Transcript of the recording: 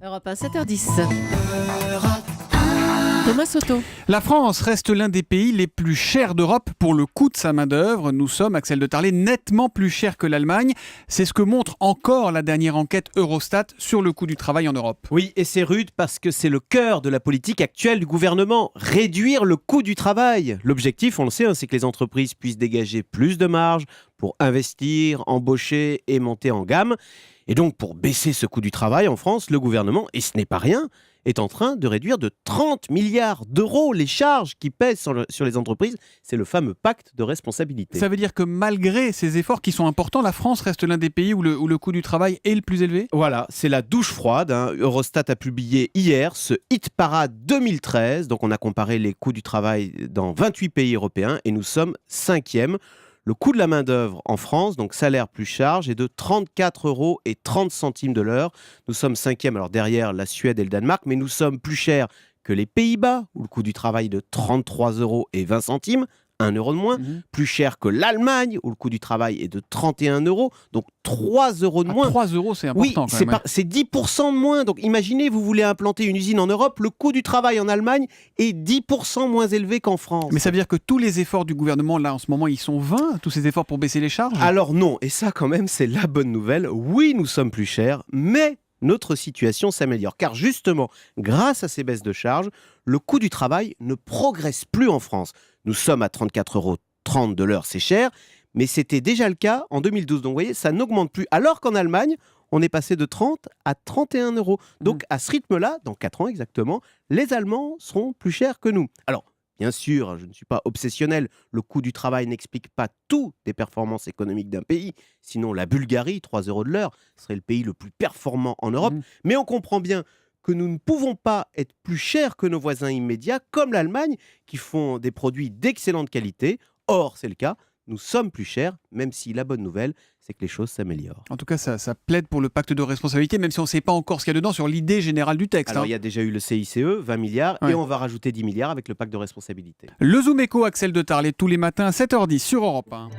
Europe 1, 7h10. Thomas Soto. La France reste l'un des pays les plus chers d'Europe pour le coût de sa main-d'œuvre. Nous sommes, Axel de Tarlé, nettement plus chers que l'Allemagne. C'est ce que montre encore la dernière enquête Eurostat sur le coût du travail en Europe. Oui, et c'est rude parce que c'est le cœur de la politique actuelle du gouvernement, réduire le coût du travail. L'objectif, on le sait, c'est que les entreprises puissent dégager plus de marge pour investir, embaucher et monter en gamme. Et donc, pour baisser ce coût du travail en France, le gouvernement, et ce n'est pas rien, est en train de réduire de 30 milliards d'euros les charges qui pèsent sur les entreprises. C'est le fameux pacte de responsabilité. Ça veut dire que malgré ces efforts qui sont importants, la France reste l'un des pays où le coût du travail est le plus élevé ? Voilà, c'est la douche froide. Eurostat a publié hier ce Hit Parade 2013. Donc on a comparé les coûts du travail dans 28 pays européens et nous sommes 5e. Le coût de la main-d'œuvre en France, donc salaire plus charge, est de 34,30 € de l'heure. Nous sommes 5e, alors derrière la Suède et le Danemark, mais nous sommes plus chers que les Pays-Bas, où le coût du travail est de 33,20 €, 1 euro de moins. Plus cher que l'Allemagne, où le coût du travail est de 31 €, donc 3 € de moins. 3 €, c'est Oui, important quand même. c'est 10% de moins. Donc imaginez, vous voulez implanter une usine en Europe, le coût du travail en Allemagne est 10% moins élevé qu'en France. Mais ça veut dire que tous les efforts du gouvernement, là, en ce moment, ils sont vains, tous ces efforts pour baisser les charges ? Alors non, et ça quand même, c'est la bonne nouvelle. Oui, nous sommes plus chers, mais notre situation s'améliore. Car justement, grâce à ces baisses de charges, le coût du travail ne progresse plus en France. Nous sommes à 34,30 € de l'heure, c'est cher, mais c'était déjà le cas en 2012. Donc vous voyez, ça n'augmente plus. Alors qu'en Allemagne, on est passé de 30 à 31 €. Donc à ce rythme-là, dans 4 ans exactement, les Allemands seront plus chers que nous. Alors, bien sûr, je ne suis pas obsessionnel, le coût du travail n'explique pas tout des performances économiques d'un pays. Sinon, la Bulgarie, 3 € de l'heure, serait le pays le plus performant en Europe. Mais on comprend bien que nous ne pouvons pas être plus chers que nos voisins immédiats, comme l'Allemagne, qui font des produits d'excellente qualité. Or, c'est le cas, nous sommes plus chers, même si la bonne nouvelle, c'est que les choses s'améliorent. En tout cas, ça plaide pour le pacte de responsabilité, même si on ne sait pas encore ce qu'il y a dedans sur l'idée générale du texte. Alors, il y a déjà eu le CICE, 20 milliards, Ouais. et on va rajouter 10 milliards avec le pacte de responsabilité. Le Zoom Echo, Axel de Tarlé, tous les matins à 7h10 sur Europe 1.